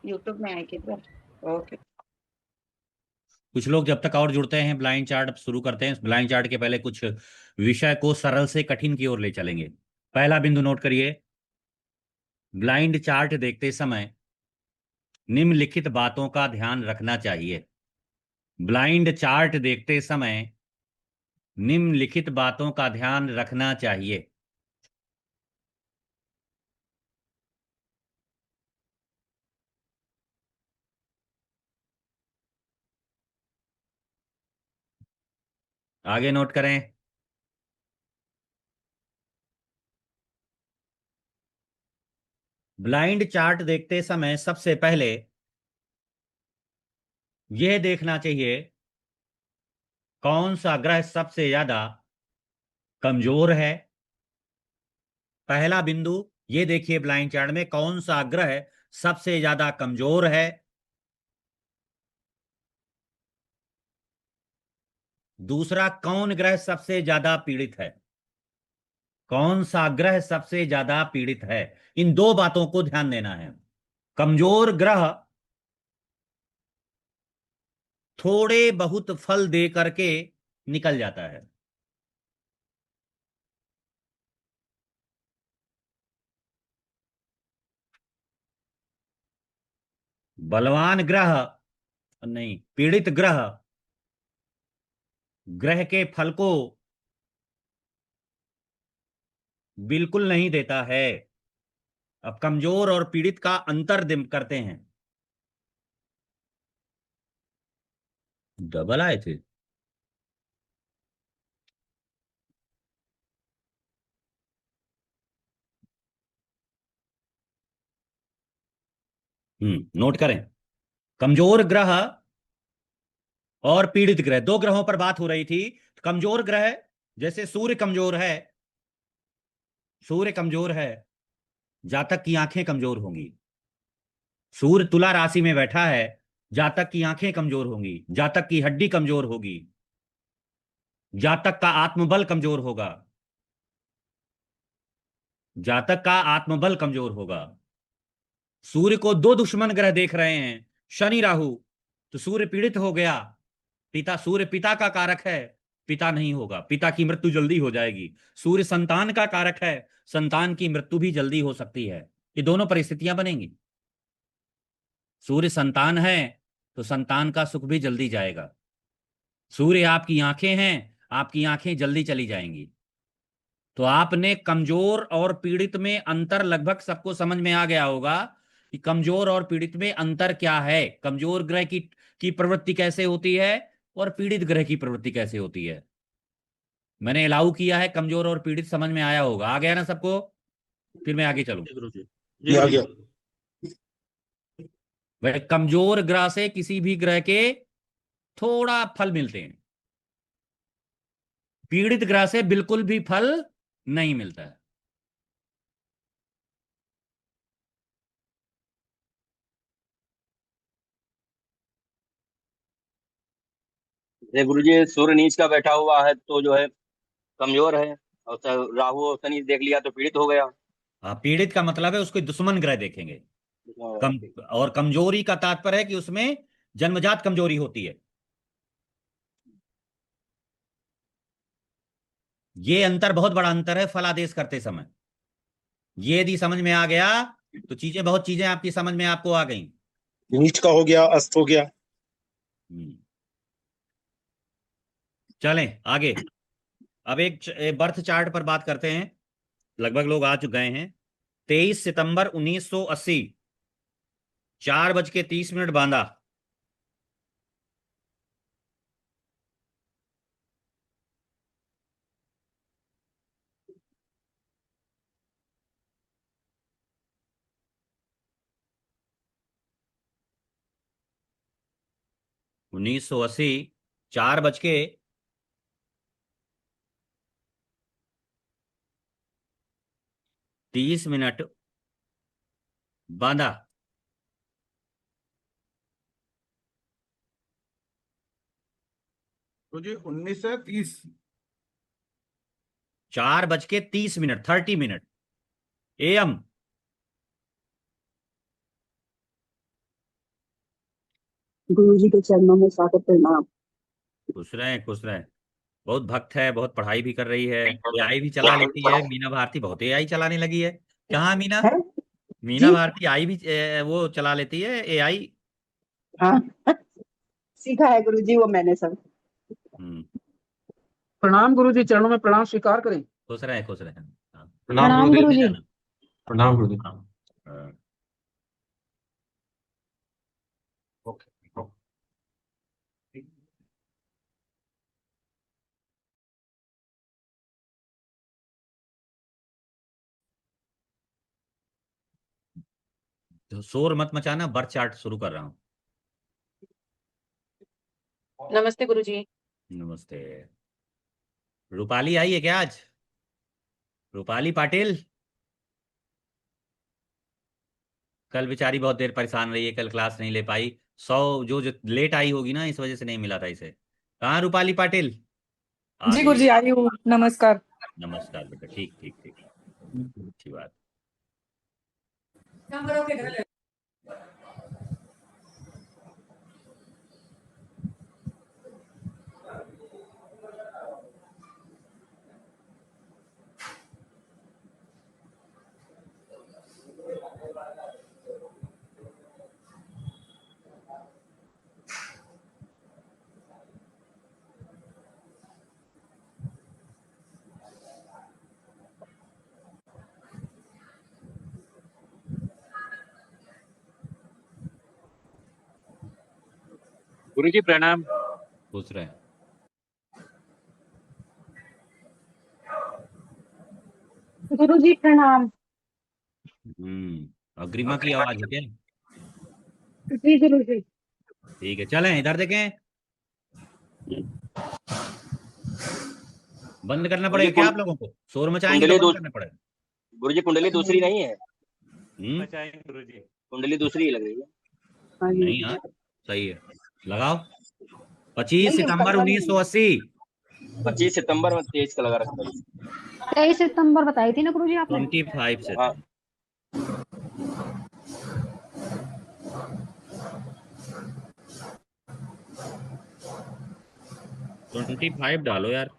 YouTube में आएगी तो। ओके। कुछ लोग जब तक और जुड़ते हैं ब्लाइंड चार्ट शुरू करते हैं। ब्लाइंड चार्ट के पहले कुछ विषय को सरल से कठिन की ओर ले चलेंगे। पहला बिंदु नोट करिए। ब्लाइंड चार्ट देखते समय निम्नलिखित बातों का ध्यान रखना चाहिए। ब्लाइंड चार्ट देखते समय निम्नलिखित बातों का ध्यान रखना चाहिए। आगे नोट करें। ब्लाइंड चार्ट देखते समय सबसे पहले यह देखना चाहिए कौन सा ग्रह सबसे ज्यादा कमजोर है। पहला बिंदु ये देखिए ब्लाइंड चार्ट में कौन सा ग्रह सबसे ज्यादा कमजोर है। दूसरा, कौन ग्रह सबसे ज्यादा पीड़ित है। कौन सा ग्रह सबसे ज्यादा पीड़ित है, इन दो बातों को ध्यान देना है। कमजोर ग्रह थोड़े बहुत फल दे करके निकल जाता है। बलवान ग्रह नहीं, पीड़ित ग्रह ग्रह के फल को बिल्कुल नहीं देता है। अब कमजोर और पीड़ित का अंतर करते हैं। डबल आए थे। नोट करें। कमजोर ग्रह और पीड़ित ग्रह, दो ग्रहों पर बात हो रही थी। कमजोर ग्रह जैसे सूर्य कमजोर है। सूर्य कमजोर है, जातक की आंखें कमजोर होंगी। सूर्य तुला राशि में बैठा है, जातक की आंखें कमजोर होंगी, जातक की हड्डी कमजोर होगी, जातक का आत्मबल कमजोर होगा। जातक का आत्मबल कमजोर होगा। सूर्य को दो दुश्मन ग्रह देख रहे हैं, शनि राहु, तो सूर्य पीड़ित हो गया। पिता, सूर्य पिता का कारक है, पिता नहीं होगा, पिता की मृत्यु जल्दी हो जाएगी। सूर्य संतान का कारक है, संतान की मृत्यु भी जल्दी हो सकती है। ये दोनों परिस्थितियां बनेंगी। सूर्य संतान है तो संतान का सुख भी जल्दी जाएगा। सूर्य आपकी आंखें हैं, आपकी आंखें जल्दी चली जाएंगी। तो आपने कमजोर और पीड़ित में अंतर लगभग सबको समझ में आ गया होगा कि कमजोर और पीड़ित में अंतर क्या है। कमजोर ग्रह की प्रवृत्ति कैसे होती है और पीड़ित ग्रह की प्रवृत्ति कैसे होती है। मैंने अलाउ किया है, कमजोर और पीड़ित समझ में आया होगा। आ गया ना सबको? फिर मैं आगे चलूं। जी गुरु जी। ये जी आ गुरु गया। जी। वह कमजोर ग्रह से किसी भी ग्रह के थोड़ा फल मिलते हैं, पीड़ित ग्रह से बिल्कुल भी फल नहीं मिलता है। जय गुरु जी, सूर्य नीच का बैठा हुआ है तो जो है कमजोर है, और राहु और शनि देख लिया तो पीड़ित हो गया। हाँ, पीड़ित का मतलब है उसके दुश्मन ग्रह देखेंगे। कम और कमजोरी का तात्पर्य है कि उसमें जन्मजात कमजोरी होती है। ये अंतर बहुत बड़ा अंतर है फलादेश करते समय। ये यदि समझ में आ गया तो बहुत चीजें आपकी समझ में आपको आ गई। नीच का हो गया, अस्त हो गया। हम्म, चलें आगे। अब एक बर्थ चार्ट पर बात करते हैं। लगभग लोग आ चुके हैं। 23 सितंबर 1980, 4:30 बांदा। 1980, 4:30 बांदा। तो जी 1930। 4:30, 30 मिनट AM। गुरु जी के चरणों में सादर प्रणाम। खुश रहें, खुश रहें। बहुत भक्त है, बहुत पढ़ाई भी कर रही है, एआई भी चला लेती है। मीना भारती बहुत एआई चलाने लगी है। कहाँ मीना? है मीना जी। भारती आई भी वो चला लेती है एआई। हाँ, सीखा है गुरु जी वो मैंने सब। हम्म। प्रणाम गुरु जी, चरणों में प्रणाम स्वीकार करें। खुश रहें, खुश रहें। हाँ, प्रणाम घर गुरु में जी। जाना। प्रणाम गुरु जी। हाँ, हाँ, ओके। तो शोर मत मचाना, बर्थ चार्ट शुरू कर रहा हूँ। नमस्ते गुरुजी। नमस्ते। रूपाली आई है क्या आज? रूपाली पाटिल। कल बेचारी बहुत देर परेशान रही है, कल क्लास नहीं ले पाई। 100 जो लेट आई होगी ना, इस वजह से नहीं मिला था इसे। कहाँ रूपाली पाटिल? आ जी गई गुरुजी है। आई हूँ, नमस्कार। नमस्कार बेटा, ठीक ठीक ठीक। अच्छी बात। गुरु जी प्रणाम। खुश रहे। गुरु जी प्रणाम। अग्रिमा की आवाज है क्या? जी गुरु जी। ठीक है, चलें इधर देखें। बंद करना गुरु जी पड़ेगा क्या आप लोगों को? शोर मचाएंगे तो कुंडली बंद करना पड़ेगा। गुरु जी कुंडली दूसरी नहीं है, हम्म। बचाएं गुरु जी। कुंडली दूसरी लग रही है। हाँ जी। नहीं हाँ, सही है। लगाओ। 25 नहीं है, सितंबर पता नहीं। 1980। 25 सितंबर में तेज का लगा रखा है। 23 सितंबर बताई थी ना गुरु जी आपने। 25 से हाँ। था। 25 डालो यार।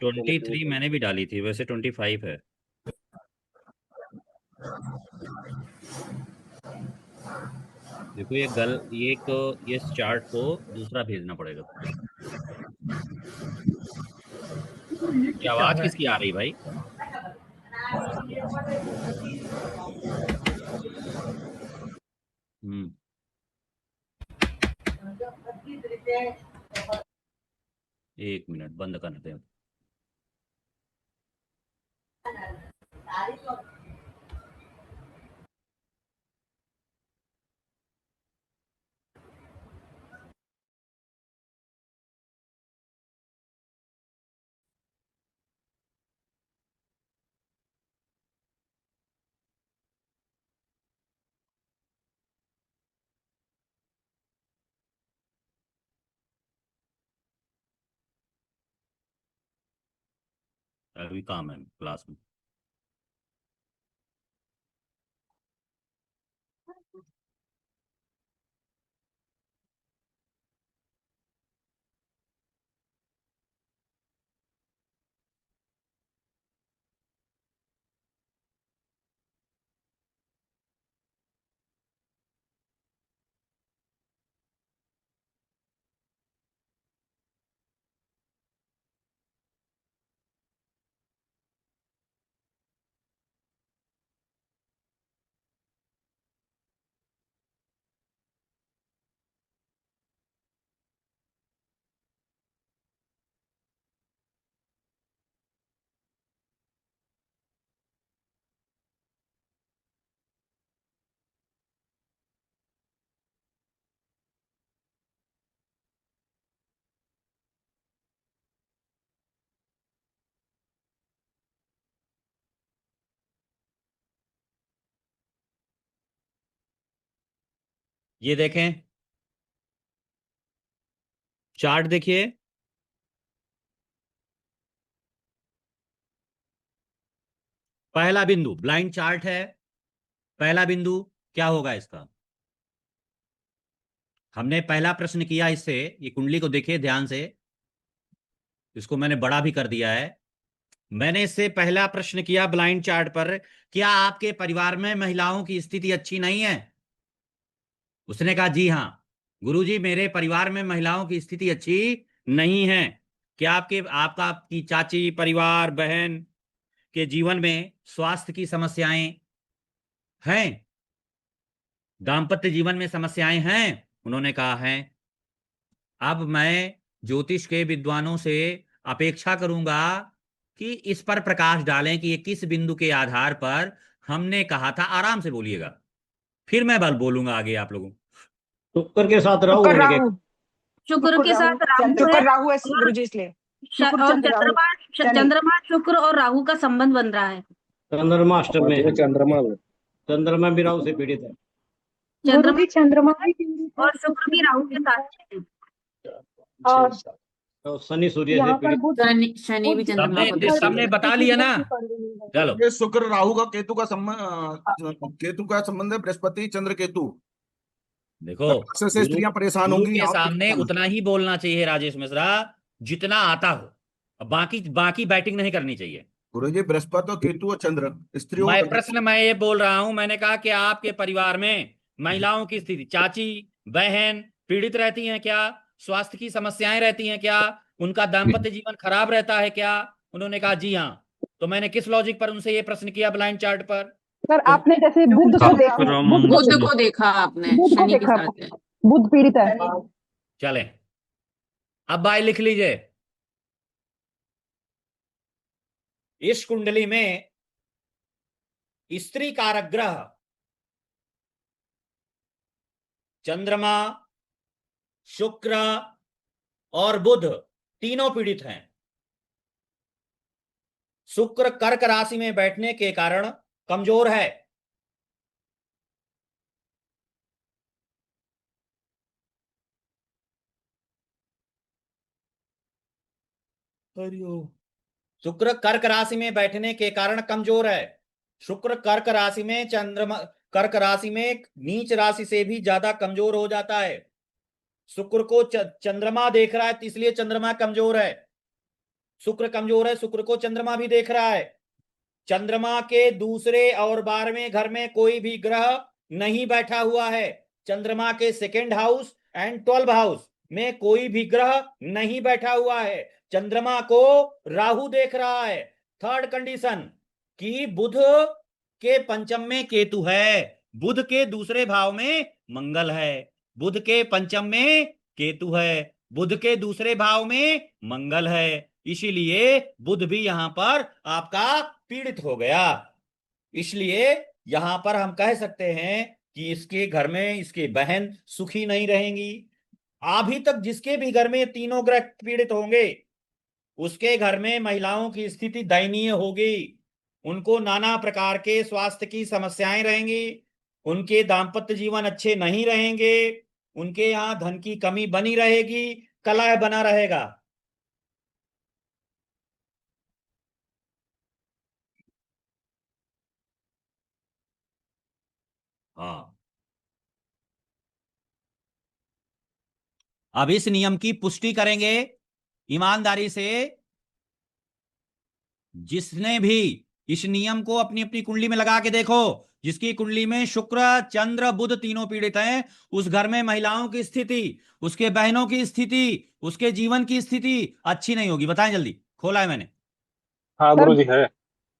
23 मैंने भी डाली थी, वैसे 25 है। देखो ये एक, ये इस चार्ट को दूसरा भेजना पड़ेगा। ये आवाज किसकी आ रही भाई? हम्म। एक मिनट, बंद करते हैं। अभी काम है क्लास में। ये देखें, चार्ट देखिए। पहला बिंदु ब्लाइंड चार्ट है। पहला बिंदु क्या होगा इसका? हमने पहला प्रश्न किया इससे, ये कुंडली को देखिए ध्यान से, इसको मैंने बड़ा भी कर दिया है। मैंने इससे पहला प्रश्न किया ब्लाइंड चार्ट पर, क्या आपके परिवार में महिलाओं की स्थिति अच्छी नहीं है? उसने कहा जी हाँ गुरुजी, मेरे परिवार में महिलाओं की स्थिति अच्छी नहीं है। क्या आपकी चाची, परिवार, बहन के जीवन में स्वास्थ्य की समस्याएं हैं? दाम्पत्य जीवन में समस्याएं हैं? उन्होंने कहा है। अब मैं ज्योतिष के विद्वानों से अपेक्षा करूंगा कि इस पर प्रकाश डालें कि ये किस बिंदु के आधार पर हमने कहा था। आराम से बोलिएगा, फिर मैं बोलूंगा आगे आप लोगों। शुक्र के साथ राहु शुक्र होने के राहु शुक्र के साथ राहु शुक्र है राहु है और गुरुजी, इसलिए श- शुक्र और चंद्र राहु शनि। चंद्रमा शुक्र और राहु का संबंध बन रहा है। चंद्रमा अष्टम में है। चंद्रमा चंद्रमा भी राहु से पीड़ित है। चंद्रमा गुरुजी चंद्रमा और शुक्र भी राहु के साथ है। और तो शनि सूर्य से यहाँ पर पीड़ित। बुध शनि भी चंद्रमा को सबने सबने बता लिया ना। चलो, ये शुक्र राहु का केतु का संबंध है, बृहस्पति चंद्र केतु। देखो अक्सर से स्त्रियां परेशान गुरु होंगी के आप सामने उतना ही बोलना चाहिए राजेश मिश्रा जितना आता हो, बाकी बैटिंग नहीं करनी चाहिए। गुरुजी बृहस्पति और केतु और चंद्र स्त्रियों मैं ये बोल रहा हूं, मैंने कहा कि आपके परिवार में महिलाओं की स्थिति, चाची, बहन पीड़ित रहती हैं क्या? स्वास्थ्य की समस्याएं रहती हैं क्या? उनका दाम्पत्य जीवन खराब रहता है क्या? उन्होंने कहा जी हाँ। तो मैंने किस लॉजिक पर उनसे ये प्रश्न किया ब्लाइंड चार्ट पर? सर आपने जैसे बुध को देखा, बुध को देखा आपने, बुध को शनि के देखा, साथ है। बुध पीड़ित है। चले अब भाई लिख लीजिए, इस कुंडली में स्त्री कारक ग्रह चंद्रमा, शुक्र और बुध तीनों पीड़ित हैं। शुक्र कर्क राशि में बैठने के कारण कमजोर है। शुक्र कर्क राशि में बैठने के कारण कमजोर है। शुक्र कर्क राशि में कर्क राशि में नीच राशि से भी ज्यादा कमजोर हो जाता है। शुक्र को चंद्रमा देख रहा है, तो इसलिए चंद्रमा कमजोर है। शुक्र कमजोर है, शुक्र को चंद्रमा भी देख रहा है। चंद्रमा के दूसरे और 12वें घर में कोई भी ग्रह नहीं बैठा हुआ है। चंद्रमा के 2nd house and 12th house में कोई भी ग्रह नहीं बैठा हुआ है। चंद्रमा को राहु देख रहा है। 3rd कंडीशन कि बुध के 5th में केतु है, बुध के दूसरे भाव में मंगल है। बुध के 5th में केतु है, बुध के दूसरे भाव में मंगल है, इसीलिए बुध भी यहां पर आपका पीड़ित हो गया। इसलिए यहां पर हम कह सकते हैं कि इसके घर में इसके बहन सुखी नहीं रहेंगी। अभी तक जिसके भी घर में तीनों ग्रह पीड़ित होंगे उसके घर में महिलाओं की स्थिति दयनीय होगी। उनको नाना प्रकार के स्वास्थ्य की समस्याएं रहेंगी, उनके दाम्पत्य जीवन अच्छे नहीं रहेंगे, उनके यहाँ धन की कमी बनी रहेगी, कलह बना रहेगा। हाँ, अब इस नियम की पुष्टि करेंगे ईमानदारी से जिसने भी इस नियम को अपनी अपनी कुंडली में लगा के देखो। जिसकी कुंडली में शुक्र, चंद्र, बुध तीनों पीड़ित हैं, उस घर में महिलाओं की स्थिति, उसके बहनों की स्थिति, उसके जीवन की स्थिति अच्छी नहीं होगी। बताएं जल्दी, खोला है मैंने। हाँ गुरुजी है।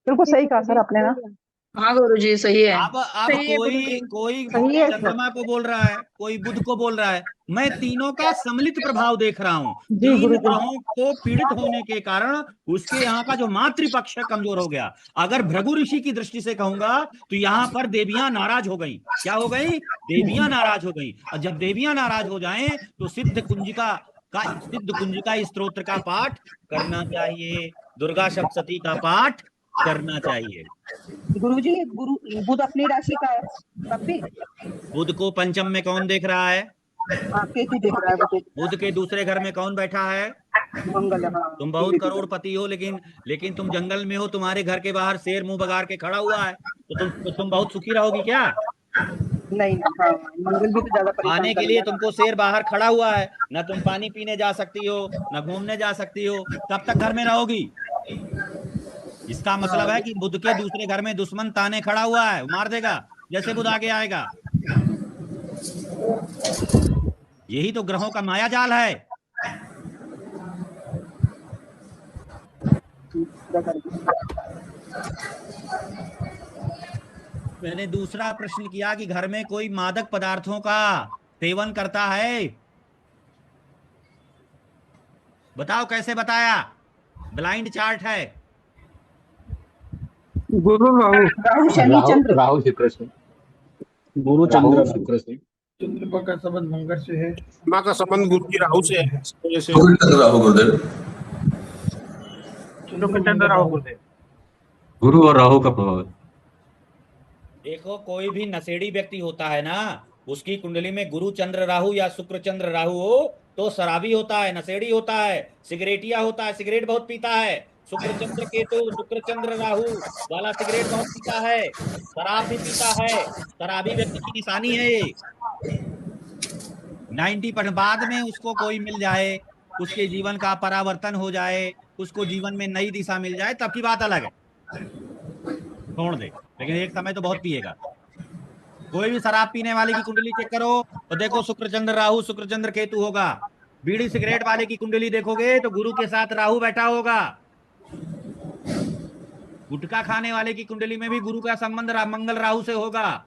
बिल्कुल सही कहा सर आपने ना। हाँ गुरुजी सही है। अब सही है गुरुजी। कोई सही है सर। चंद्रमा को बोल रहा है, कोई बुध को बोल रहा है। मैं तीनों का सम्मिलित प्रभाव देख रहा हूं। जी तीन गुरुजी। ग्रहों को पीड़ित होने के कारण उसके यहाँ का जो मातृपक्ष है कमजोर हो गया। अगर भृगु ऋषि की दृष्टि से कहूंगा तो यहाँ पर देवियां नाराज हो गई। क्या हो गई? देवियां नाराज हो गई। और जब देवियां नाराज हो जाएं तो सिद्ध कुंजिका स्तोत्र का पाठ करना चाहिए, दुर्गा सप्तशती का पाठ करना चाहिए। गुरुजी बुध अपनी राशि का है तब भी। बुध को 5th में कौन देख रहा है? केतु देख रहा है बुध। बुध के दूसरे घर में कौन बैठा है? मंगल। हाँ, तुम बहुत करोड़पति हो, लेकिन तुम जंगल में हो, तुम्हारे घर के बाहर शेर मुंह बगाड़ के खड़ा हुआ है, तो तुम बहुत सुखी रहोगी क्या? नहीं हाँ मंगल भी तो ज्यादा परेशान खाने के करेगा लिए ना। तुमको शेर बाहर खड़ा हुआ है, ना तुम पानी पीने जा सकती हो, ना घूमने जा सकती हो, कब तक घर में रहोगी? इसका मतलब है कि बुध के दूसरे घर में दुश्मन ताने खड़ा हुआ है, मार देगा जैसे बुध आगे आएगा। यही तो ग्रहों का माया जाल है। क्या करेगा? मैंने दूसरा प्रश्न किया कि घर में कोई मादक पदार्थों का सेवन करता है, बताओ कैसे बताया? ब्लाइंड चार्ट है। गुरु राहु राहु शनि चंद्र राहु शुक्र से। गुरु चंद्र शुक्र से। चंद्रमा का संबंध मंगल से है। चंद्रमा का संबंध गुरु की राहु से है, इस वजह से राहु गुरुदेव। शुक्र चंद्र राहु गुरुदेव। गुरु और राहु का प्रभाव है। देखो कोई भी नशेड़ी व्यक्ति होता है ना, उसकी कुंडली में गुरु चंद्र राहु या शुक्र चंद्र राहु हो तो शराबी होता है, नशेड़ी होता है, सिगरेटिया होता है, सिगरेट बहुत पीता है। शुक्र चंद्र केतु शुक्र चंद्र राहु वाला सिगरेट बहुत पीता है, शराब भी पीता है, शराबी व्यक्ति की निशानी है ये। 90% बाद में उसको कोई मिल जाए, उसके जीवन का परावर्तन हो जाए, उसको जीवन में नई दिशा मिल जाए, तब की बात अलग है, छोड़ दे। लेकिन एक समय तो बहुत पिएगा। कोई भी शराब पीने वाले की कुंडली चेक करो तो देखो शुक्र चंद्र राहु शुक्र चंद्र केतु होगा। बीड़ी सिगरेट वाले की कुंडली देखोगे तो गुरु के साथ राहु बैठा होगा। गुटखा खाने वाले की कुंडली में भी गुरु का संबंध मंगल राहु से होगा।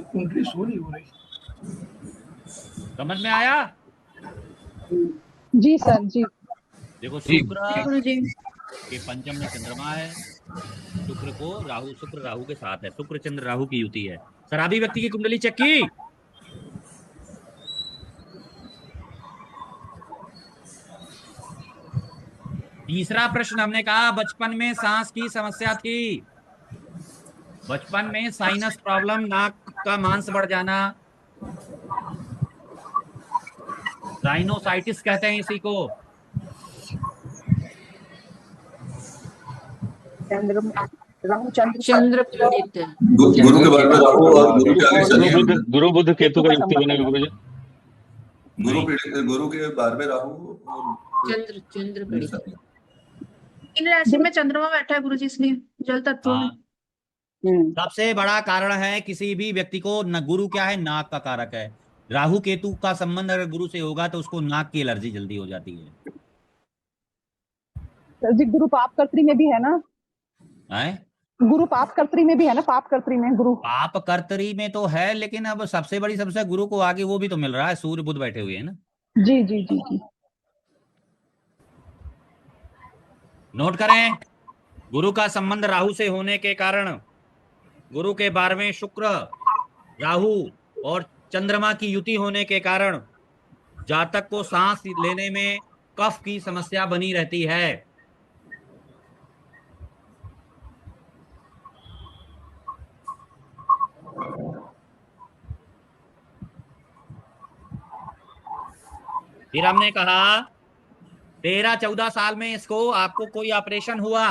कुंडली सोनी हो रही। समझ में आया? जी सर जी। देखो शुक्र गुरुजी के पंचम में चंद्रमा है, शुक्र को राहु, शुक्र राहु के साथ है, शुक्र चंद्र राहु की युति है। शराबी व्यक्ति की कुंडली चेक की? तीसरा प्रश्न हमने कहा बचपन में सांस की समस्या थी, बचपन में साइनस प्रॉब्लम, नाक का मांस बढ़ जाना, साइनोसाइटिस कहते हैं इसी को। चंद्र राहु चंद्र चंद्र पीड़ित है। गुरु के बारे में राहु और गुरु के आगे शनि है। गुरु बुध केतु का युक्ति बनेगा गुरु जी। गुरु के बारे में राहु और चंद्र चंद्र पीड़ित है। इन राशि में चंद्रमा बैठा है गुरुजी, इसलिए जल तत्व में। सबसे बड़ा कारण है किसी भी व्यक्ति को न, गुरु क्या है, नाक का कारक है। राहु केतु का संबंध अगर गुरु से होगा तो उसको नाक की एलर्जी जल्दी हो जाती है। सर जी गुरु पाप कर्त्री में भी है ना? है? गुरु पाप कर्त्री में भी है ना? पाप कर्त्री में गुरु पाप कर्तरी में तो है, लेकिन अब सबसे बड़ी समस्या गुरु को आगे वो भी तो मिल रहा है, सूर्य बुध बैठे हुए हैं ना। जी जी जी जी। नोट करें, गुरु का संबंध राहु से होने के कारण, गुरु के 12वें शुक्र राहु और चंद्रमा की युति होने के कारण जातक को सांस लेने में कफ की समस्या बनी रहती है। फिर हमने कहा 13-14 साल में इसको आपको कोई ऑपरेशन हुआ।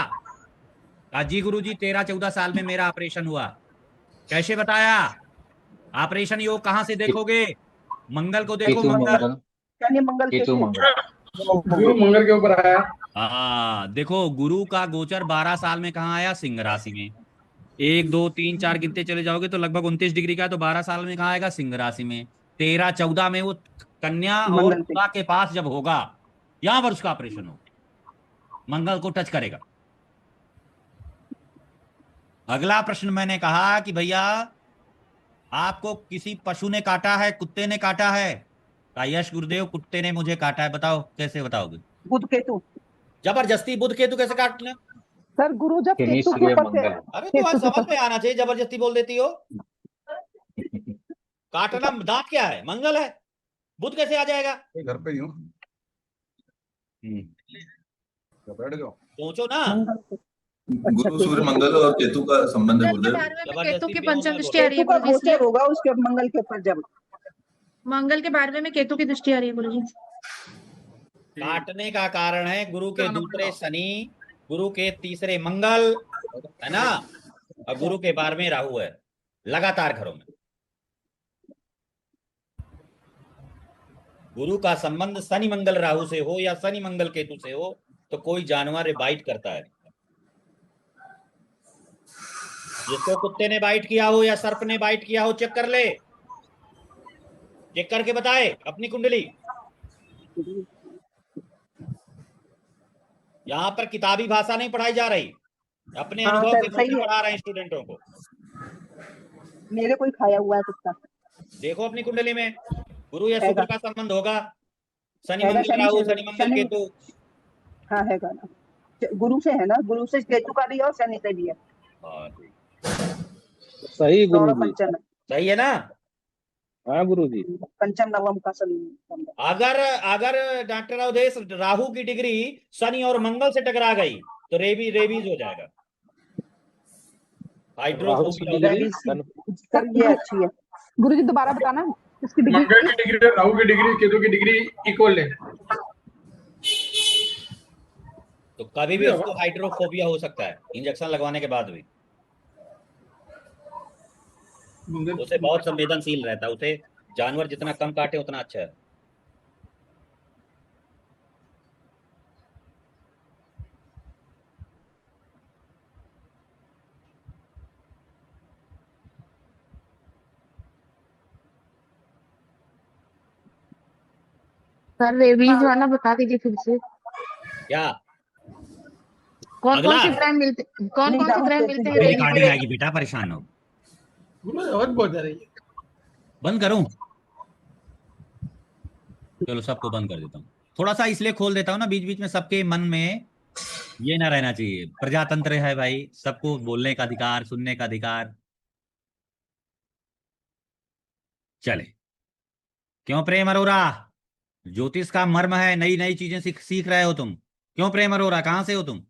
जी गुरुजी 13-14 साल में मेरा ऑपरेशन हुआ। कैसे बताया? ऑपरेशन योग कहां से देखोगे? मंगल को देखो, मंगल शनि मंगल केतु मंगल। गुरु मंगल के ऊपर आया। हाँ देखो, गुरु का गोचर 12 साल में कहाँ आया? सिंह राशि में। 1 2 3 4 गिनते चले जाओगे तो लगभग 29 डिग्री का, तो 12 साल में कहाँ आएगा? सिंह राशि में। 13-14 में वो कन्या और तुला के पास जब होगा, यहां पर उसका ऑपरेशन होगा, मंगल को टच करेगा। अगला प्रश्न मैंने कहा कि भैया आपको किसी पशु ने काटा है, कुत्ते ने काटा है? कहा यश गुरुदेव कुत्ते ने मुझे काटा है। बताओ कैसे बताओगे? बुध केतु। जबरदस्ती बुध केतु कैसे काट लें? सर गुरु जब केतु के ऊपर से अरे तुम्हारे समझ में आना चाहिए, जबरदस्ती बोल देती हो। काटना दांत क्या है? मंगल है, बुध कैसे आ जाएगा? घर पे ही हूँ, बैठ जाओ। सोचो ना। गुरु सूर्य मंगल और केतु का संबंध है गुरुदेव। केतु की पंचम दृष्टि आ रही है केतु का गुरुजी, इसलिए गोचर होगा उसके मंगल के ऊपर जब मंगल के 12वें में केतु की दृष्टि आ रही है गुरुजी। काटने का कारण है गुरु के दूसरे शनि, गुरु के तीसरे मंगल, है ना, और गुरु के 12वें राहु है, लगातार घरों में। गुरु का संबंध शनि मंगल राहु से हो या शनि मंगल केतु से हो तो कोई जानवर बाइट करता है। जिसको कुत्ते ने बाइट किया हो या सर्प ने बाइट किया हो, चेक कर ले, चेक करके बताए अपनी कुंडली। यहाँ पर किताबी भाषा नहीं पढ़ाई जा रही, अपने हाँ अनुभव सर, के सही से है। पढ़ा रहे हैं स्टूडेंटों को। मेरे को ही खाया हुआ है कुत्ता। देखो अपनी कुंडली में गुरु या शुक्र का संबंध होगा, शनि हैगा, मंगल राहु, शनि मंगल केतु। हाँ हैगा ना, गुरु से है ना, गुरु से केतु का भी है और शनि से भी है। हाँ, सही गुरु सौरभ जी, पंचम है। सही है ना। हाँ गुरु जी। पंचम नवम का शनि। अगर डॉक्टर अवधेश राहु की डिग्री शनि और मंगल से टकरा गई तो रेबीज हो जाएगा, हाइड्रोफोबिया हो जाएगा। सर ये अच्छी है। गुरुजी दोबारा बताना इसकी डिग्री। मंगल की डिग्री, राहु की डिग्री, केतु की डिग्री इक्वल है। तो कभी भी उसको हाइड्रोफोबिया हो सकता है इंजेक्शन लगवाने के बाद भी। उसे बहुत संवेदनशील रहता है, उसे जानवर जितना कम काटे उतना अच्छा है। सर रेबीज वाला बता दीजिए फिर से। क्या कौन अगला? कौन से ग्रह मिलते, कौन कौन से ग्रह मिलते हैं मेरी रेबीज कार्डिंग में? आएगी बेटा, परेशान हो। बहुत बहुत जा रही है। बंद करूं? चलो सबको बंद कर देता हूँ। थोड़ा सा इसलिए खोल देता हूँ ना, बीच बीच में सबके मन में ये ना रहना चाहिए। प्रजातंत्र है भाई, सबको बोलने का अधिकार, सुनने का अधिकार। चले, क्यों प्रेम अरोरा? ज्योतिष का मर्म है, नई नई चीजें सीख रहे हो तुम। क्यों प्रेम अरोरा, कहां से हो तुम?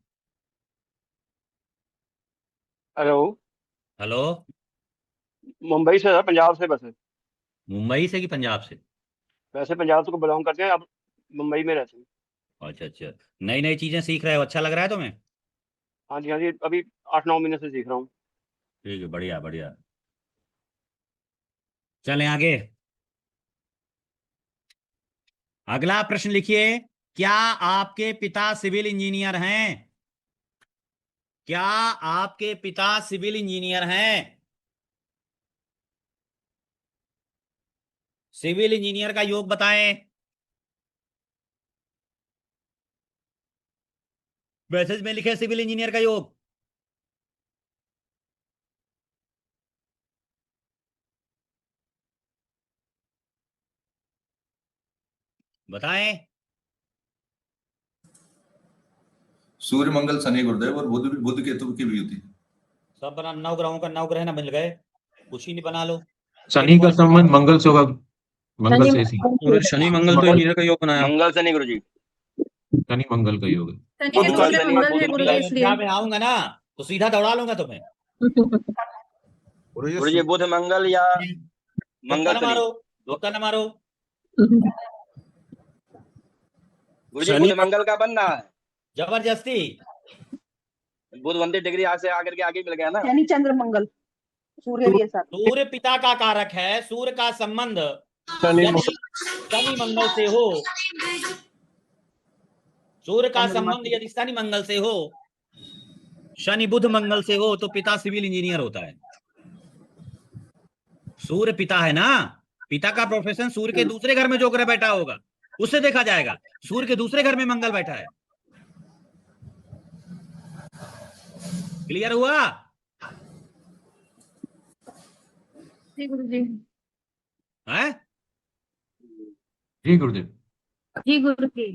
हेलो, हेलो, मुंबई से, पंजाब से। बस मुंबई से कि पंजाब से? वैसे पंजाब से को बिलोंग करते हैं, अब मुंबई में रहते हैं। अच्छा अच्छा, नई नई चीजें सीख रहे हो, अच्छा लग रहा है तुम्हें? हाँ जी, हाँ जी, अभी 8-9 महीने से सीख रहा हूँ। ठीक है, बढ़िया बढ़िया। चलें आगे। अगला प्रश्न लिखिए, क्या आपके पिता सिविल इंजीनियर हैं? क्या आपके पिता सिविल इंजीनियर हैं? सिविल इंजीनियर का योग बताएं। मैसेज में लिखे सिविल इंजीनियर का योग। बताएं। सूर्य मंगल शनि गुरुदेव और बुध केतु की भी होती है। सब बना, 9 ग्रहों का 9 ग्रह ना मिल गए, कुछ ही नहीं बना लो। शनि का संबंध मंगल से होगा, मंगल से ही। शनि मंगल तो इंजीनियर का योग बनाया। मंगल से नहीं गुरुजी, शनि मंगल का योग है। शनि के दूसरे मंगल है गुरुजी, इसलिए अयोध्या में आऊंगा ना तो सीधा दौड़ा लूंगा तुम्हें। गुरुजी बुध मंगल या मंगल न शनि। मारो, धोखा न मारो। गुरुजी बुध मंगल का बनना है जबरदस्ती। बुध बनती डिग्री आज से आकर के आगे मिल गया ना। शनि चंद्र मंगल सूर्य भी है साथ। सूर्य पिता का कारक है, सूर्य का संबंध शनि शनि मंगल से हो, सूर्य का संबंध यदि शनि मंगल से हो, शनि बुध मंगल से हो तो पिता सिविल इंजीनियर होता है। सूर्य पिता है ना, पिता का प्रोफेशन सूर्य के दूसरे घर में जो ग्रह बैठा होगा उससे देखा जाएगा। सूर्य के दूसरे घर में मंगल बैठा है। क्लियर हुआ? जी गुरुजी। है? जी गुरुदेव। जी गुरुजी।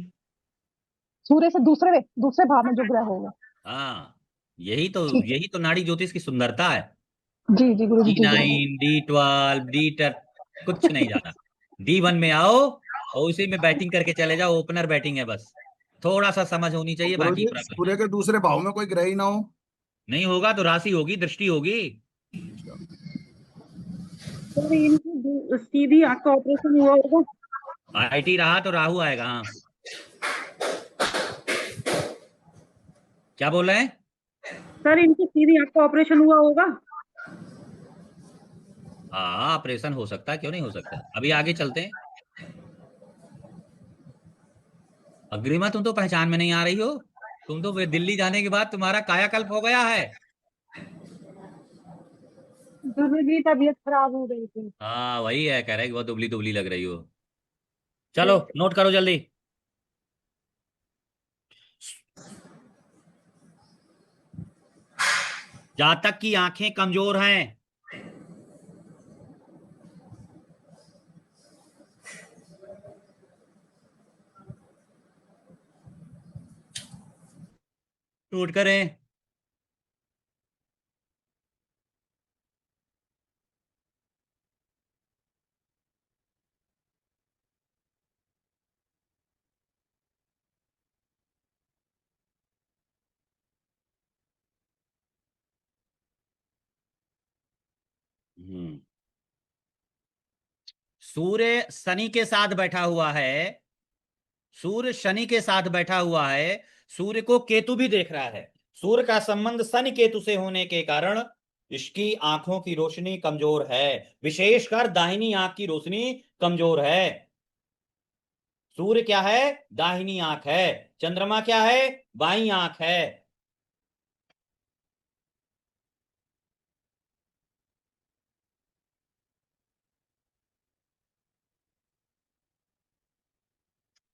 सूर्य से दूसरे भाव में जो ग्रह होगा। हाँ, यही तो नाड़ी ज्योतिष की सुंदरता है। जी जी गुरुजी। D9, D12, D10 कुछ नहीं जाना। D1 में आओ और उसी में बैटिंग करके चले जाओ। ओपनर बैटिंग है, बस थोड़ा सा समझ होनी चाहिए, बाकी प्रॉब्लम सूर्य के दूसरे भाव में कोई ग्रह ही ना हो। नहीं होगा तो राशि होगी, दृष्टि होगी। सीधी आंख का ऑपरेशन हुआ होगा। IT रहा तो राहु आएगा। हाँ, क्या बोल रहे हैं? सर इनकी सीधी आंख का ऑपरेशन हुआ होगा। हाँ, ऑपरेशन हो सकता है, क्यों नहीं हो सकता। अभी आगे चलते हैं। अग्रिमा, तुम तो पहचान में नहीं आ रही हो। तुम तो वे दिल्ली जाने के बाद तुम्हारा कायाकल्प हो गया है। गुरु जी तबीयत खराब हो गई थी। हाँ, वही है, कह रहे कि बहुत दुबली दुबली लग रही हो। चलो नोट करो जल्दी। जातक की आंखें कमजोर हैं। नोट करें। सूर्य शनि के साथ बैठा हुआ है। सूर्य शनि के साथ बैठा हुआ है। सूर्य को केतु भी देख रहा है। सूर्य का संबंध शनि केतु से होने के कारण इसकी आंखों की रोशनी कमजोर है। विशेषकर दाहिनी आंख की रोशनी कमजोर है। सूर्य क्या है? दाहिनी आंख है। चंद्रमा क्या है? बाईं आंख है।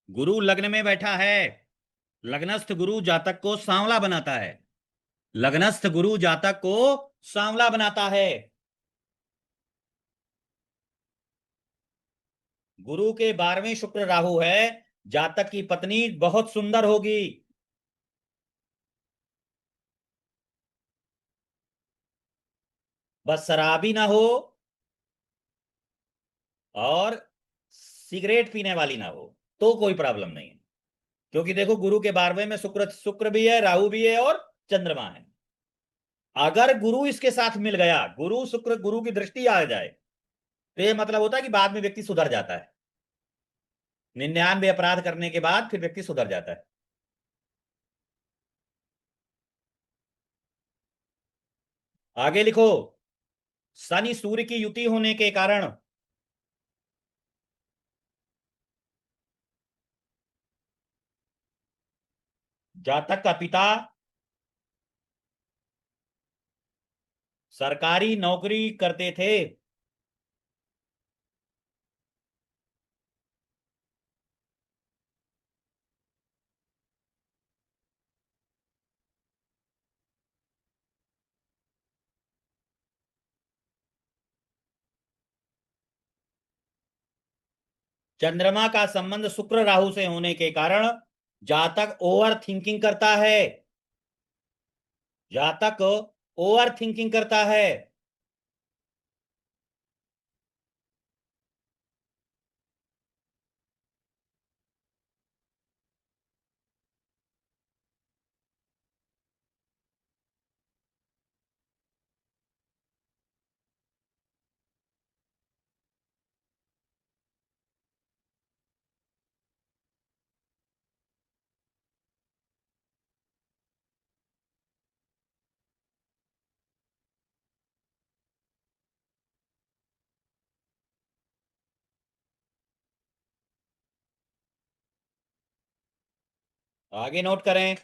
गुरु लग्न में बैठा है। लग्नस्थ गुरु जातक को सांवला बनाता है। लग्नस्थ गुरु जातक को सांवला बनाता है। गुरु के 12वें शुक्र राहु है। जातक की पत्नी बहुत सुंदर होगी। बस शराबी ना हो और सिगरेट पीने वाली ना हो तो कोई प्रॉब्लम नहीं है। क्योंकि देखो, गुरु के 12वें में शुक्र शुक्र भी है, राहु भी है और चंद्रमा है। अगर गुरु इसके साथ मिल गया, गुरु शुक्र गुरु की दृष्टि आ जाए, तो ये मतलब होता है कि बाद में व्यक्ति सुधर जाता है। 99 अपराध करने के बाद फिर व्यक्ति सुधर जाता है। आगे लिखो। शनि सूर्य की युति होने के कारण जातक का पिता सरकारी नौकरी करते थे। चंद्रमा का संबंध शुक्र राहु से होने के कारण जातक ओवर थिंकिंग करता है। जातक ओवर थिंकिंग करता है। आगे नोट करें।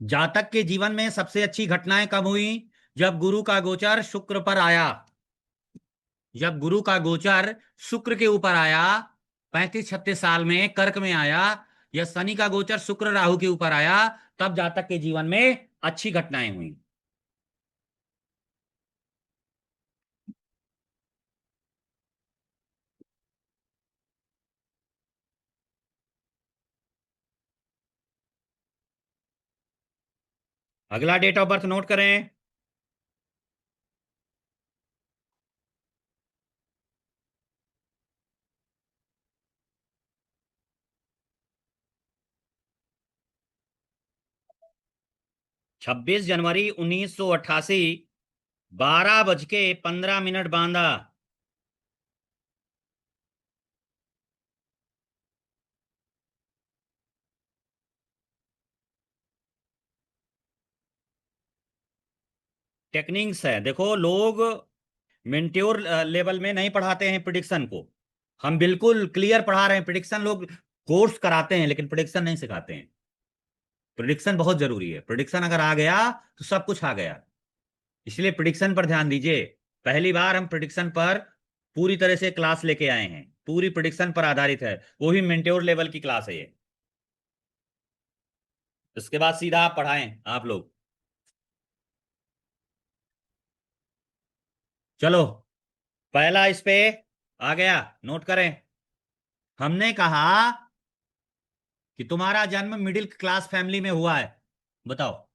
जातक के जीवन में सबसे अच्छी घटनाएं कब हुई? जब गुरु का गोचर शुक्र पर आया। जब गुरु का गोचर शुक्र के ऊपर आया, 35-36 साल में कर्क में आया, या शनि का गोचर शुक्र राहु के ऊपर आया, तब जातक के जीवन में अच्छी घटनाएं हुई। अगला डेट ऑफ बर्थ नोट करें। छब्बीस जनवरी 1988, 12:15 बांदा। टेक्निक्स है। देखो, लोग मेंट्योर लेवल में नहीं पढ़ाते हैं प्रिडिक्शन को, हम बिल्कुल क्लियर पढ़ा रहे हैं। प्रिडिक्शन लोग कोर्स कराते हैं लेकिन प्रिडिक्शन नहीं सिखाते हैं। प्रिडिक्शन बहुत जरूरी है। प्रिडिक्शन अगर आ गया तो सब कुछ आ गया। इसलिए प्रिडिक्शन पर ध्यान दीजिए। पहली बार हम प्रिडिक्शन पर पूरी तरह से क्लास लेके आए हैं, पूरी प्रिडिक्शन पर आधारित है, वो भी मेंट्योर लेवल की क्लास है ये। इसके बाद सीधा आप पढ़ाएं आप लोग। चलो, पहला इस पे आ गया, नोट करें। हमने कहा कि तुम्हारा जन्म मिडिल क्लास फैमिली में हुआ है, बताओ।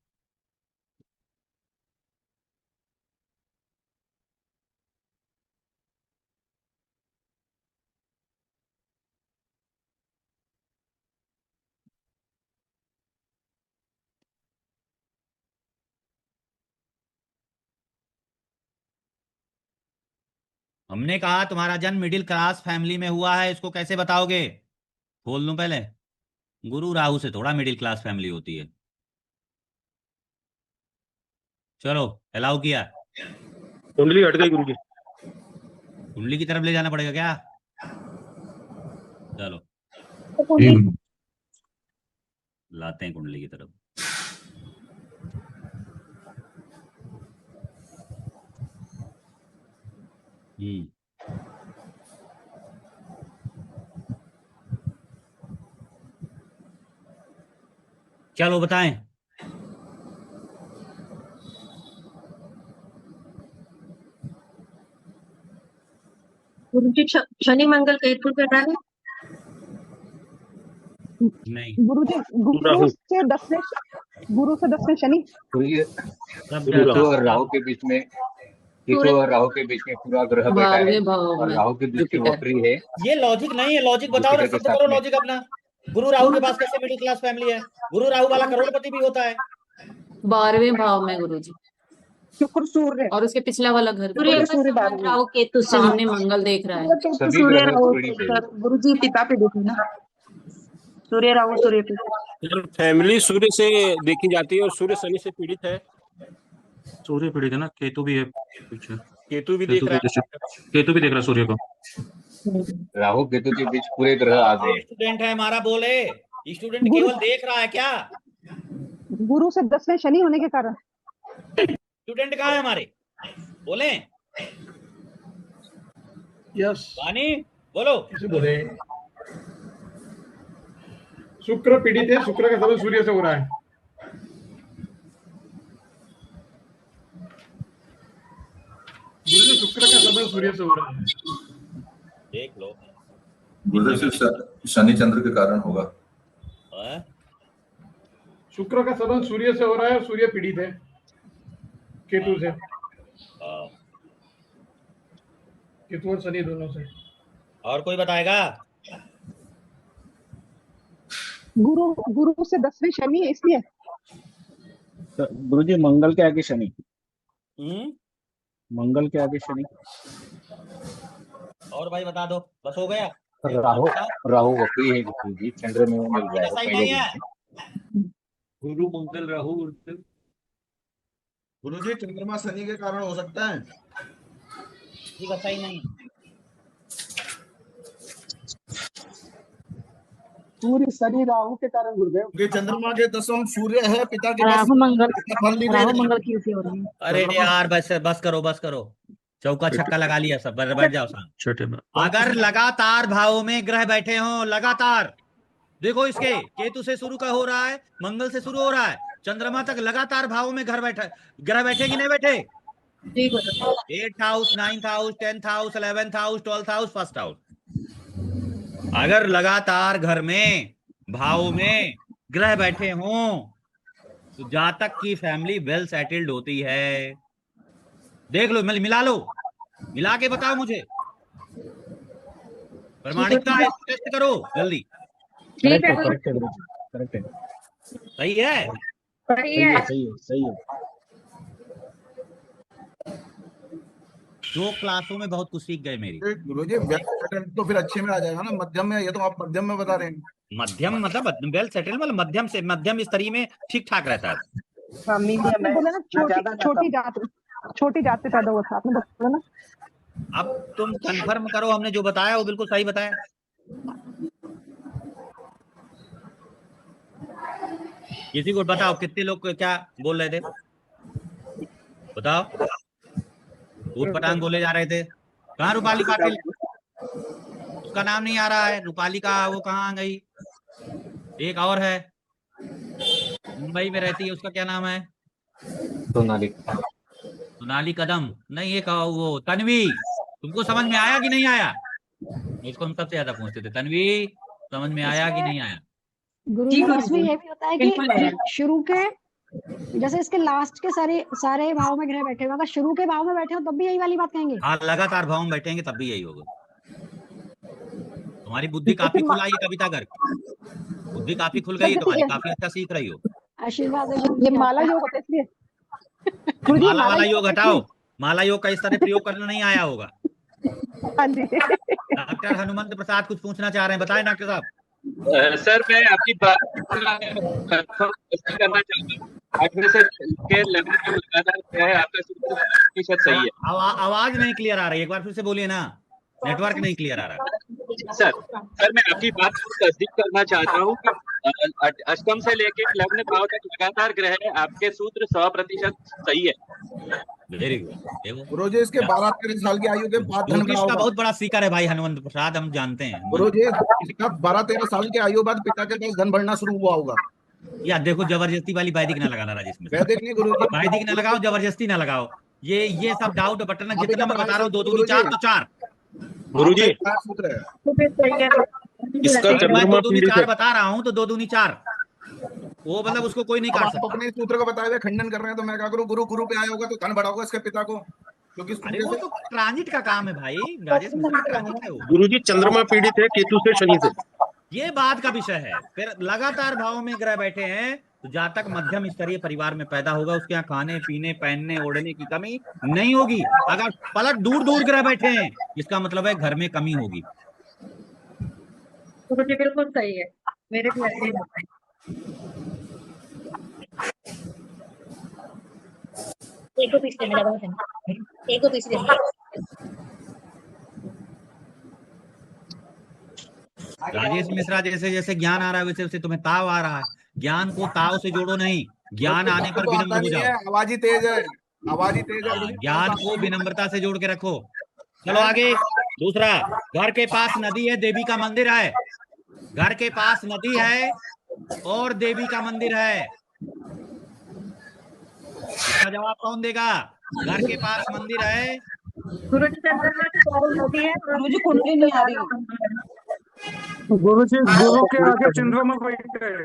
हमने कहा तुम्हारा जन्म मिडिल क्लास फैमिली में हुआ है, इसको कैसे बताओगे? खोल लूं पहले। गुरु राहु से थोड़ा मिडिल क्लास फैमिली होती है। चलो, अलाउ किया। कुंडली हट गई गुरुजी। कुंडली की तरफ ले जाना पड़ेगा क्या? चलो लाते हैं कुंडली की तरफ। चलो बताएं। गुरुजी शनि मंगल केतु के कारण नहीं, गुरुजी गुरु से 10वें शनि। केतु और राहु के बीच में, केतु और राहु के बीच में पूरा ग्रह बैठा है और राहु की दृष्टि वक्री है। ये लॉजिक नहीं है। लॉजिक बताओ ना, सिद्ध करो लॉजिक अपना। गुरु राहु के पास कैसे मिडिल क्लास फैमिली है? गुरु राहु वाला करोड़पति भी होता है। 12वें भाव में गुरुजी, शुक्र सूर्य और उसके पिछला वाला घर सूर्य राहु केतु से सामने मंगल देख रहा है। सूर्य राहु पीड़ित गुरुजी पिता पे देखो ना, सूर्य राहु सूर्य पे। फैमिली सूर्य से देखी जाती है और सूर्य शनि से पीड़ित है। सूर्य पीड़ित है ना, केतु भी है पीछे। केतु भी देख रहा है, केतु भी देख रहा है सूर्य को। राहु केतु के बीच पूरे ग्रह आ गए। स्टूडेंट है हमारा, बोले स्टूडेंट केवल देख रहा है क्या? गुरु से 10वें शनि होने के कारण स्टूडेंट कहाँ है हमारे? बोले यस वानी, बोलो। बोले शुक्र पीड़ित है, शुक्र का संबंध सूर्य से हो रहा है। गुरुजी शुक्र का संबंध सूर्य से हो रहा है। देख लो, गुरुदेव शनि चंद्र के कारण होगा। शुक्र का संबंध सूर्य से हो रहा है और सूर्य पीड़ित है केतु से, केतु और शनि दोनों से। और कोई बताएगा? गुरु से 10वें शनि है इसलिए। गुरुजी मंगल के आगे शनि, मंगल के आगे शनि। और भाई बता दो, बस हो गया। राहु वक्री है गुरुजी, चंद्र में मिल रहा है ऐसा ही नहीं है। गुरु मंगल राहु। गुरुजी चंद्रमा शनि के कारण हो सकता है। ये बता ही नहीं। सूर्य शनि राहु के कारण गुरुदेव। क्योंकि चंद्रमा के 10वां सूर्य है, पिता के पास राहु मंगल फल नहीं दे राहु रहे। मंगल की युति हो रही है। अरे यार बस करो। चौका छक्का लगा लिया सब, बैठ जाओ साहब। छोटे में अगर लगातार भावों में ग्रह बैठे हों, लगातार देखो, इसके केतु से शुरू का हो रहा है, मंगल से शुरू हो रहा है, चंद्रमा तक लगातार भावों में ग्रह बैठे कि नहीं बैठे? 8th house, 9th house, 10th house, 11th house, 12th house, first house. अगर लगातार घर में भाव में ग्रह बैठे हों तो जातक की फैमिली वेल सेटल्ड होती है। देख लो, मिला लो, मिला के बताओ मुझे। प्रमाणिकता है, टेस्ट करो जल्दी। ठीक है, करेक्ट है। सही है, सही है। सही है। दो क्लासों में बहुत कुछ सीख गए मेरी। गुरुजी वेल सेटल तो फिर अच्छे में आ जाएगा ना, मध्यम में। ये तो आप मध्यम में बता रहे हैं। मध्यम मतलब वेल सेटल मतलब मध्यम से मध्यम स्तरीय में ठीक ठाक रहता है। मीडियम है, बोला ना छोटी जात। छोटी जात से पैदा हुआ था, आपने बोला ना। अब तुम कंफर्म करो, हमने जो बताया वो बिल्कुल सही बताया। किसी को बताओ कितने लोग क्या बोल रहे थे, बताओ। ऊट पटांग बोले जा रहे थे। कहाँ रूपाली पाटिल, उसका नाम नहीं आ रहा है। रूपाली का वो कहाँ गई? एक और है, मुंबई में रहती है, उसका क्या नाम है? सोनाली कदम नहीं, एक वो तन्वी। तुमको समझ में आया कि नहीं आया? इसको हम सबसे ज्यादा पूछते थे, तन्वी समझ में आया कि नहीं आया? गुरुजी इसमें ये भी होता है कि शुरू के, जैसे इसके लास्ट के सारे भाव में ग्रह बैठे हुए, अगर शुरू के भाव में बैठे हो तब भी यही वाली बात कहेंगे। हाँ, लगातार भाव में बैठेंगे तब भी यही होगा। तुम्हारी बुद्धि काफी खुल आई है कविता गर्ग, बुद्धि काफी खुल गई है तुम्हारी, काफी अच्छा सीख रही हो। आशीर्वाद है। ये माला योग होता है इसलिए। माला वाला योग हटाओ, माला योग का इस तरह प्रयोग करना नहीं आया होगा। हाँ जी। डॉक्टर हनुमंत प्रसाद कुछ पूछना चाह रहे हैं, बताएं डॉक्टर साहब। सर मैं आपकी बात करना चाहता हूँ। 8 में से के लेवल पे लगातार क्या है आपका सूत्र प्रतिशत सही है। आवाज नहीं क्लियर आ रही, एक बार फिर से बोलिए ना, नेटवर्क नहीं क्लियर आ रहा। सर मैं आपकी बात को तस्दीक करना चाहता हूँ कि अष्टम से लेकर लग्न भाव तक लगातार ग्रह है, आपके सूत्र 100% सही है। Very good. गुरुजी इसके 12-13 साल की आयु के बाद धन ज्योतिष का बहुत बड़ा सीकर है भाई हनुमंत प्रसाद, हम जानते हैं। गुरुजी इसका 12-13 साल की आयु बाद पिता के पास धन बढ़ना शुरू हुआ होगा। या देखो, जबरदस्ती वाली वैदिक ना लगाना राजेश में, वैदिक नहीं गुरुजी, वैदिक ना लगाओ, जबरदस्ती ना लगाओ। ये सब डाउट बटन जितना मैं बता रहा हूँ, 2 दूनी 4 तो 4 गुरुजी सूत्र है इसका मैं 2 दूनी 4 बता रहा हूँ, तो 2 दूनी 4 वो मतलब उसको कोई नहीं काट आप सकता। अपने सूत्र को बताए हुए खंडन कर रहे हैं, तो मैं क्या करूं? गुरु पे आया होगा तो धन बढ़ाओगे इसके पिता को, क्योंकि अरे वो तो ट्रांजिट का काम है भाई, राजेश मिश्रा ट्रांजिट है वो। गुरुजी चंद्रमा पीड़ित है केतु से शनि से। ये बात का विषय है। फिर लगातार भाव में ग्रह बैठे हैं, तो जातक मध्यम स्तरीय परिवार में पैदा होगा, उसके यहाँ खाने पीने पहनने ओढ़ने की कमी नहीं होगी। अगर पलट दूर दूर ग्रह बैठे हैं, इसका मतलब है घर में कमी होगी। बिल्कुल सही है, मेरे भी ऐसे ही होता है। एक को पीछे में लगा है, एक को पीछे राजेश मिश्रा, जैसे जैसे ज्ञान आ रहा है वैसे वैसे तुम्हें ताव आ रहा है। ज्ञान को ताव से जोड़ो नहीं, ज्ञान आने पर विनम्र हो जाओ। आवाज ही तेज है, आवाज ही तेज है। ज्ञान को विनम्रता से जोड़ के रखो। चलो आगे। दूसरा, घर के पास नदी है, देवी का मंदिर है। घर के पास नदी है और देवी का मंदिर है, इसका जवाब कौन देगा? घर के पास मंदिर है, गुरुजी चंद्रमा की नदी है, मुझे कुंडली नहीं आ रही। गुरुजी गुरु के आगे चंद्रमा बैठे हैं।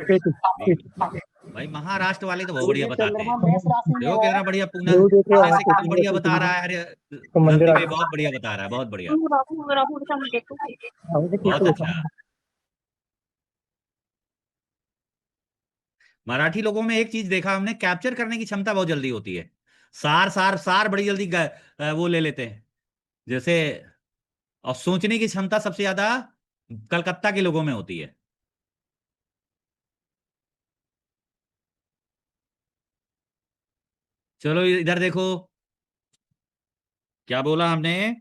भाई महाराष्ट्र वाले तो बहुत बढ़िया बताते हैं। देखो कितना बढ़िया, पूना से कितना बढ़िया बता रहा है। अरे बहुत बढ़िया बता रहा है, बहुत बढ़िया, बहुत अच्छा। मराठी लोगों में एक चीज देखा हमने, कैप्चर करने की क्षमता बहुत जल्दी होती है। सार सार सार बड़ी जल्दी वो ले लेते हैं जैसे, और सोचने की क्षमता सबसे ज्यादा कलकत्ता के लोगों में होती है। चलो इधर देखो, क्या बोला हमने?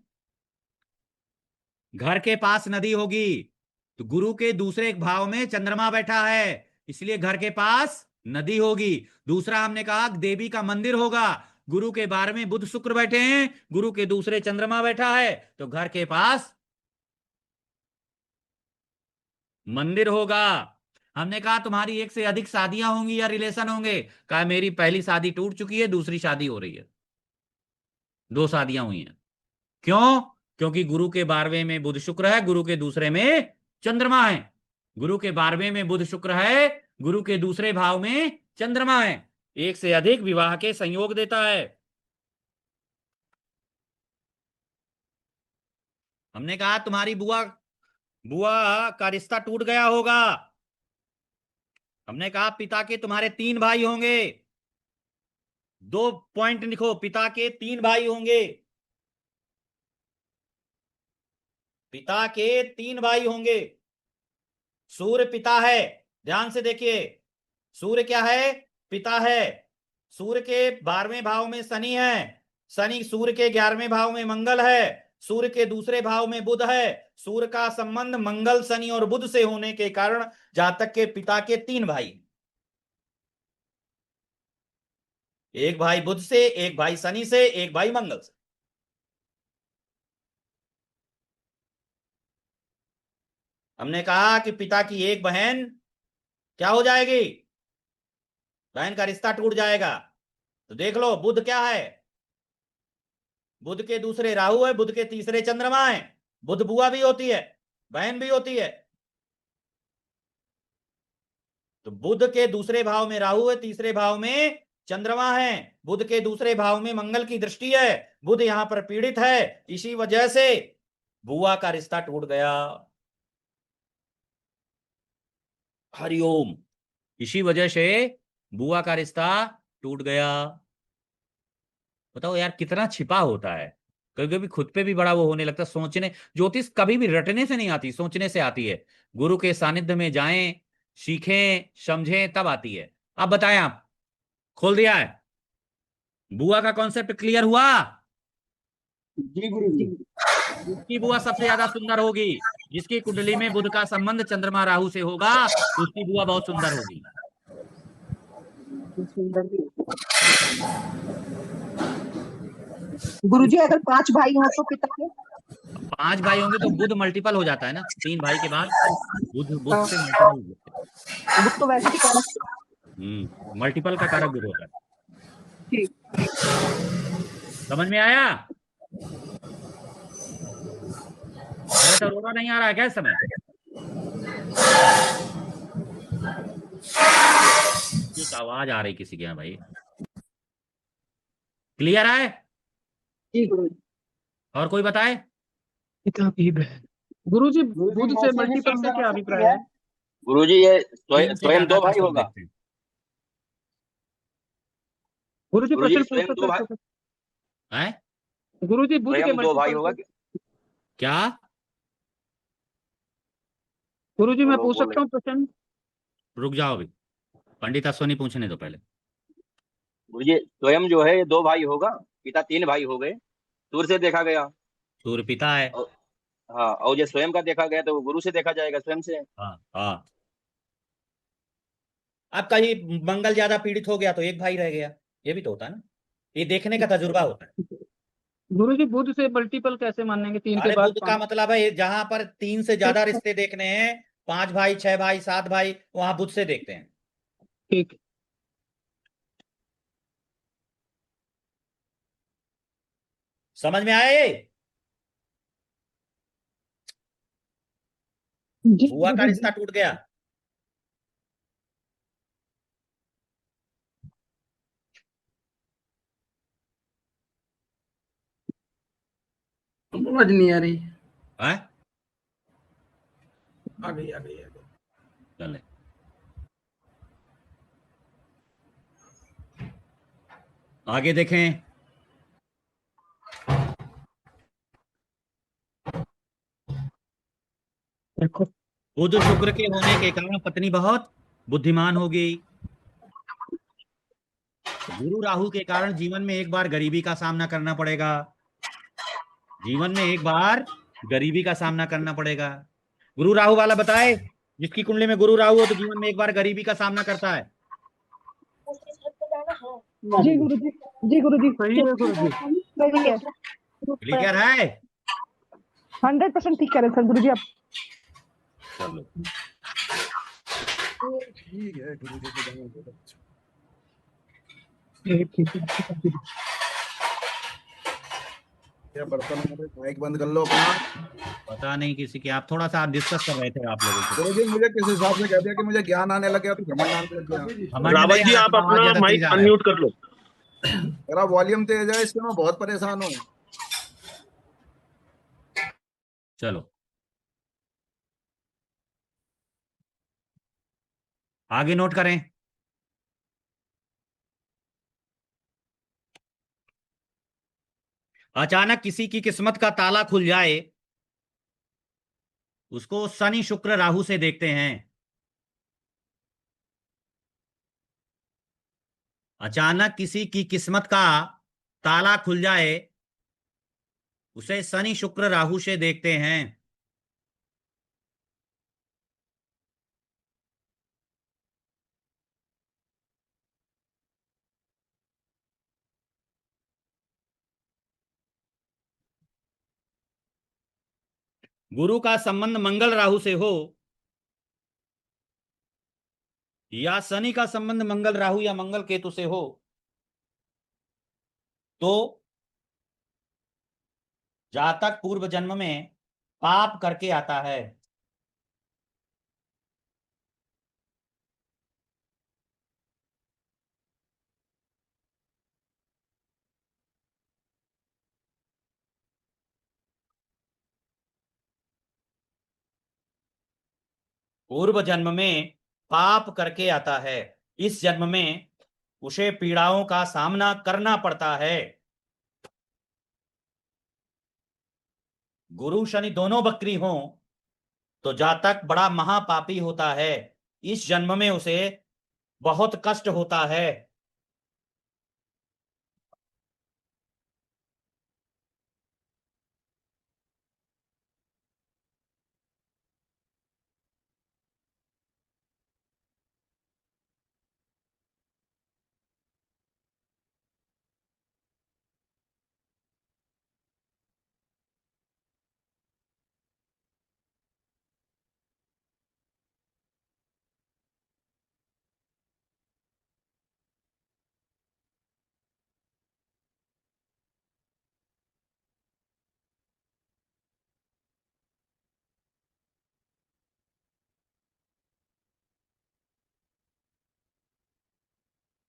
घर के पास नदी होगी तो गुरु के दूसरे एक भाव में चंद्रमा बैठा है, इसलिए घर के पास नदी होगी। दूसरा हमने कहा देवी का मंदिर होगा, गुरु के 12वें बुध शुक्र बैठे हैं, गुरु के दूसरे चंद्रमा बैठा है, तो घर के पास मंदिर होगा। हमने कहा तुम्हारी एक से अधिक शादियां होंगी या रिलेशन होंगे, कहा मेरी पहली शादी टूट चुकी है, दूसरी शादी हो रही है, 2 शादियां हुई हैं। क्यों? क्योंकि गुरु के 12वें में बुध शुक्र है, गुरु के दूसरे में चंद्रमा है। गुरु के 12वें में बुध शुक्र है, गुरु के दूसरे भाव में चंद्रमा है, एक से अधिक विवाह के संयोग देता है। हमने कहा तुम्हारी बुआ का रिश्ता टूट गया होगा। हमने कहा पिता के तुम्हारे 3 भाई होंगे। 2 पॉइंट लिखो, पिता के 3 भाई होंगे, पिता के 3 भाई होंगे। सूर्य पिता है, ध्यान से देखिए, सूर्य क्या है? पिता है। सूर्य के 12वें भाव में शनि है, शनि सूर्य के 11वें भाव में मंगल है, सूर्य के दूसरे भाव में बुध है। सूर्य का संबंध मंगल, शनि और बुध से होने के कारण जातक के पिता के 3 भाई, एक भाई बुध से, एक भाई शनि से, एक भाई मंगल से। हमने कहा कि पिता की एक बहन क्या हो जाएगी, बहन का रिश्ता टूट जाएगा। तो देख लो बुध क्या है, बुध के दूसरे राहु है, बुध के तीसरे चंद्रमा है। बुध बुआ भी होती है, बहन भी होती है। तो बुध के दूसरे भाव में राहु है, तीसरे भाव में चंद्रमा है, बुध के दूसरे भाव में मंगल की दृष्टि है, बुध यहां पर पीड़ित है। इसी वजह से बुआ का रिश्ता टूट गया। हरिओम। इसी वजह से बुआ का रिश्ता टूट गया। बताओ यार कितना छिपा होता है। कभी कभी खुद पे भी बड़ा वो होने लगता है। सोचने, ज्योतिष कभी भी रटने से नहीं आती, सोचने से आती है। गुरु के सानिध्य में जाएं, सीखें, समझें, तब आती है। अब बताएं, आप खोल दिया है, बुआ का कॉन्सेप्ट क्लियर हुआ? जी गुरु जी। उसकी बुआ सबसे ज्यादा सुंदर होगी। जिसकी कुंडली में बुध का संबंध चंद्रमा राहु से होगा, उसकी बुआ बहुत सुंदर होगी। गुरुजी अगर 5 भाई हो तो पिता के? 5 भाई होंगे तो बुध मल्टीपल हो जाता है ना, 3 भाई के बाद बुध बुध से मल्टीपल हो जाता है। बुध तो वैसे ही कारक। मल्टीपल का कारक बुध होता है। ठीक, समझ में आया? अरे तो रोना नहीं आ रहा है क्या इस समय? एक आवाज आ रही किसी के यहाँ भाई। क्लियर है? जी गुरु। और कोई बताए? गुरुजी बुध से मल्टीपल से क्या अभिप्राय है? गुरुजी ये तीन से स्वयं ज्यादा 2 भाई का होगा। देखते हैं। गुरुजी गुरुजी प्रश्न स्वयं पूछ 2 भाई, सकते हैं? हैं? गुरुजी बुध के स्वयं 2 भाई होगा। मल्टीपल, क्या गुरुजी मैं बोलो, पूछ बोलो। सकता हूँ प्रश्न? रुक जाओ अभी, पंडित अश्वनी पूछने दो पहले। गुरुजी स्वयं जो है ये 2 भाई होगा, पिता 3 भाई हो गए, सूर्य से देखा गया। सूर्य पिता है। और हाँ, और जो स्वयं का देखा गया तो वो गुरु से देखा जाएगा, स्वयं से। हाँ हाँ। अब कहीं मंगल ज्यादा पीड़ित हो गया तो एक भाई रह गया, ये भी तो होता है ना। ये देखने का तजुर्बा होता है। गुरुजी बुध से मल्टीपल कैसे मानेंगे? 3 के अरे बाद बुध का मतलब है जहां पर 3 से ज्यादा रिश्ते देखने हैं, 5 भाई, 6 भाई, 7 भाई, वहां बुध से देखते हैं। ठीक। समझ में आया ये? बुआ का रिश्ता टूट गया। समझ नहीं आ रही। है? आ गई। चले आगे देखें। देखो बुध शुक्र के होने के कारण पत्नी बहुत बुद्धिमान होगी। गुरु राहु के कारण जीवन में एक बार गरीबी का सामना करना पड़ेगा। जीवन में एक बार गरीबी का सामना करना पड़ेगा। गुरु राहु वाला बताए, जिसकी कुंडली में गुरु राहु हो तो जीवन में एक बार गरीबी का सामना करता है। जी गुरुजी, जी गुरुजी, सही है गुरुजी। सही है, क्लियर है? 100% ठीक कह रहे सर गुरुजी आप। चलो ठीक है गुरुजी। क्या बर्तन है? माइक बंद कर लो अपना। पता नहीं किसी की, आप थोड़ा सा डिस्कस कर रहे थे आप लोगों से। गुरुजी मुझे किस हिसाब से कह दिया कि मुझे ज्ञान आने लग गया तो घमंड आने लग गया। रावत जी आप अपना माइक अनम्यूट कर लो। मेरा वॉल्यूम तेज है, इससे मैं बहुत परेशान हूँ। चलो आगे नोट करें। अचानक किसी की किस्मत का ताला खुल जाए, उसको शनि शुक्र राहु से देखते हैं। अचानक किसी की किस्मत का ताला खुल जाए उसे शनि शुक्र राहु से देखते हैं। गुरु का संबंध मंगल राहु से हो या शनि का संबंध मंगल राहु या मंगल केतु से हो तो जातक पूर्व जन्म में पाप करके आता है। पूर्व जन्म में पाप करके आता है, इस जन्म में उसे पीड़ाओं का सामना करना पड़ता है। गुरु शनि दोनों बकरी हों तो जातक बड़ा महापापी होता है, इस जन्म में उसे बहुत कष्ट होता है।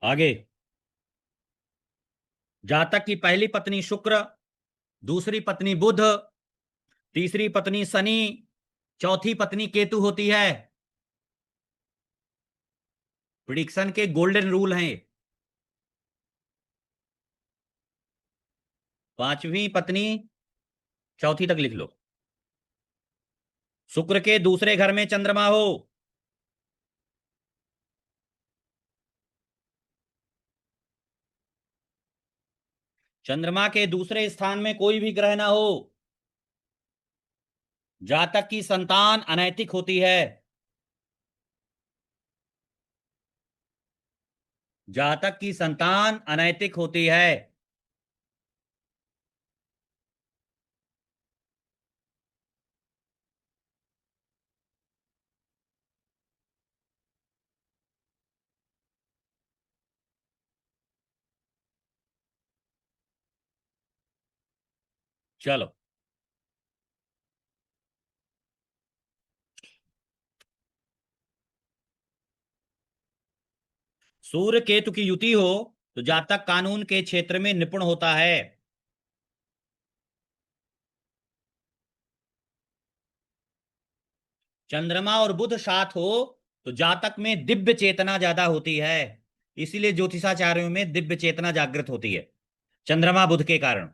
आगे जातक की पहली पत्नी शुक्र, दूसरी पत्नी बुध, तीसरी पत्नी शनि, चौथी पत्नी केतु होती है। प्रिडिक्शन के गोल्डन रूल हैं। पांचवी पत्नी चौथी तक लिख लो। शुक्र के दूसरे घर में चंद्रमा हो, चंद्रमा के दूसरे स्थान में कोई भी ग्रह ना हो, जातक की संतान अनैतिक होती है। जातक की संतान अनैतिक होती है। चलो सूर्य केतु की युति हो तो जातक कानून के क्षेत्र में निपुण होता है। चंद्रमा और बुध साथ हो तो जातक में दिव्य चेतना ज्यादा होती है, इसीलिए ज्योतिषाचार्यों में दिव्य चेतना जागृत होती है चंद्रमा बुध के कारण।